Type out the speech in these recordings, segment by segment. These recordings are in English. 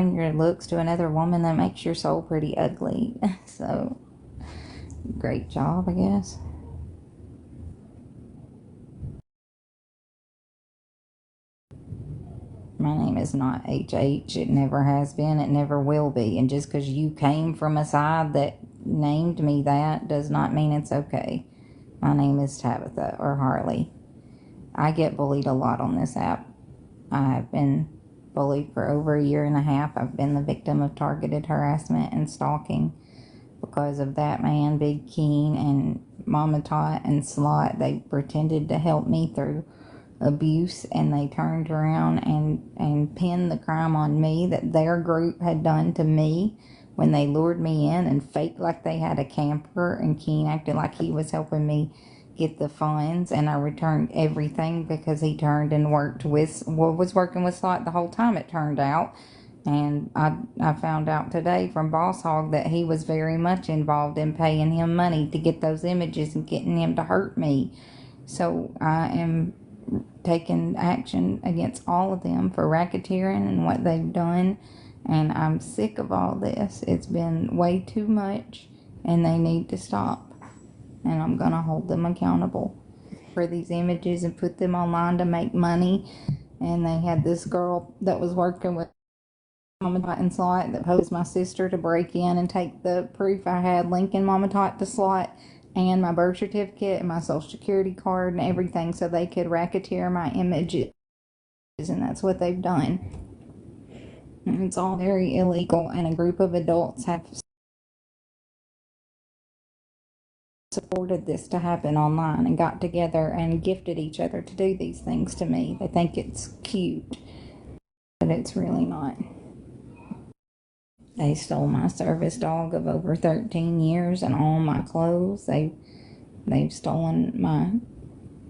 your looks to another woman, that makes your soul pretty ugly. So, great job, I guess. My name is not HH. It never has been. It never will be. And just because you came from a side that named me that does not mean it's okay. My name is Tabitha or Harley. I get bullied a lot on this app. I have been bullied for over a year and a half. I've been the victim of targeted harassment and stalking because of that man, Big Keen, and Mama Tot and Slot. They pretended to help me through abuse, and they turned around and pinned the crime on me that their group had done to me when they lured me in and faked like they had a camper, and Keen acted like he was helping me get the funds, and I returned everything because he turned and was working with Slot the whole time, it turned out. And I found out today from Boss Hog that he was very much involved in paying him money to get those images and getting him to hurt me. So I am taking action against all of them for racketeering and what they've done. And I'm sick of all this. It's been way too much, and they need to stop. And I'm going to hold them accountable for these images and put them online to make money. And they had this girl that was working with Mama Tot and Slot that posed my sister to break in and take the proof I had linking Mama Tot to Slot and my birth certificate and my social security card and everything so they could racketeer my images. And that's what they've done. And it's all very illegal, and a group of adults have supported this to happen online and got together and gifted each other to do these things to me. They think it's cute, but it's really not. They stole my service dog of over 13 years and all my clothes. They've stolen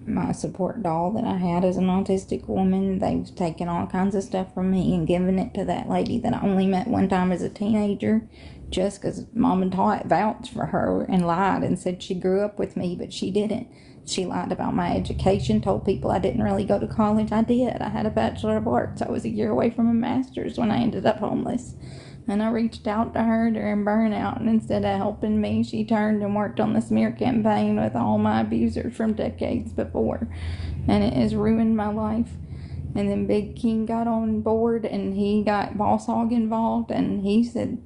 my support doll that I had as an autistic woman. They've taken all kinds of stuff from me and given it to that lady that I only met one time as a teenager, just because Mom and Tot vouched for her and lied and said she grew up with me, but she didn't. She lied about my education, told people I didn't really go to college. I did. I had a Bachelor of Arts. I was a year away from a master's when I ended up homeless. And I reached out to her during burnout, and instead of helping me, she turned and worked on the smear campaign with all my abusers from decades before. And it has ruined my life. And then Big King got on board, and he got Boss Hog involved, and he said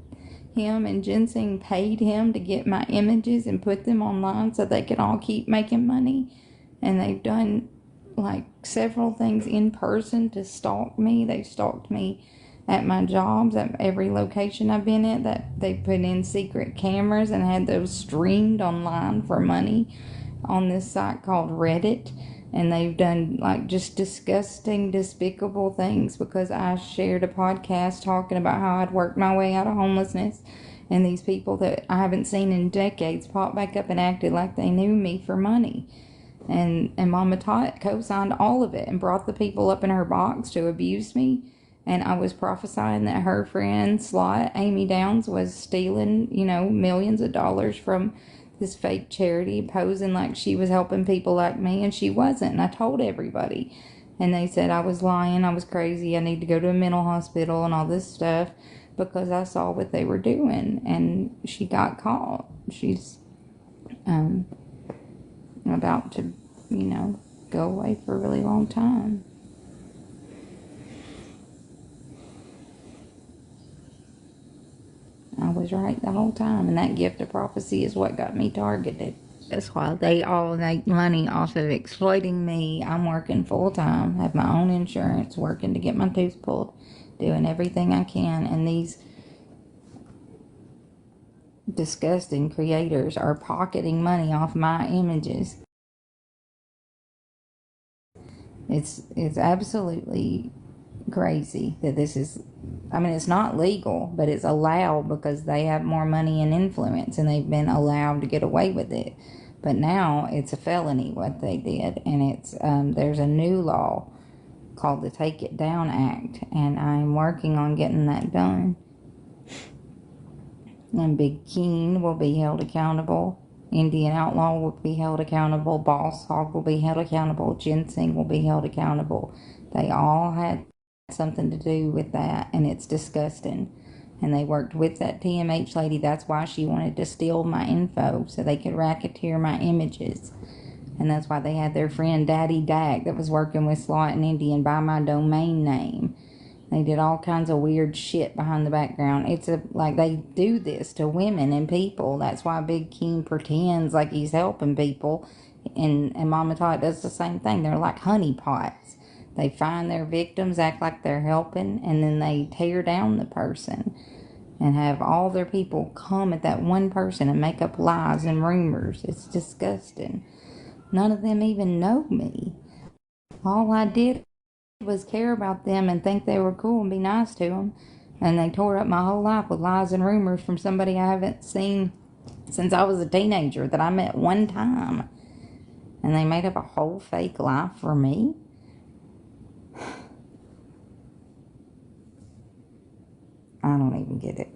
him and Ginseng paid him to get my images and put them online so they could all keep making money. And they've done like several things in person to stalk me. They've stalked me at my jobs, at every location I've been at, that they put in secret cameras and had those streamed online for money on this site called Reddit. And they've done like just disgusting, despicable things because I shared a podcast talking about how I'd worked my way out of homelessness. And these people that I haven't seen in decades popped back up and acted like they knew me for money. And Mama Tot co-signed all of it and brought the people up in her box to abuse me. And I was prophesying that her friend, Slot, Amy Downs, was stealing, millions of dollars from this fake charity, posing like she was helping people like me, and she wasn't. And I told everybody. And they said I was lying, I was crazy, I need to go to a mental hospital and all this stuff because I saw what they were doing. And she got caught. She's about to, go away for a really long time. I was right the whole time, and that gift of prophecy is what got me targeted. That's why they all make money off of exploiting me. I'm working full time, have my own insurance, working to get my tooth pulled, doing everything I can, and these disgusting creators are pocketing money off my images. It's absolutely crazy that this is, it's not legal, but it's allowed because they have more money and influence, and they've been allowed to get away with it. But now it's a felony what they did, and it's there's a new law called the Take It Down Act, and I'm working on getting that done. And Big Keen will be held accountable. Indian Outlaw will be held accountable. Boss Hog will be held accountable. Ginseng will be held accountable. They all had something to do with that, and it's disgusting. And they worked with that TMH lady. That's why she wanted to steal my info so they could racketeer my images. And that's why they had their friend Daddy Dak that was working with Slot and Indian by my domain name. They did all kinds of weird shit behind the background. It's like they do this to women and people. That's why Big King pretends like he's helping people. And Mama Tot does the same thing. They're like honeypots. They find their victims, act like they're helping, and then they tear down the person and have all their people come at that one person and make up lies and rumors. It's disgusting. None of them even know me. All I did was care about them and think they were cool and be nice to them. And they tore up my whole life with lies and rumors from somebody I haven't seen since I was a teenager that I met one time. And they made up a whole fake life for me. I don't even get it.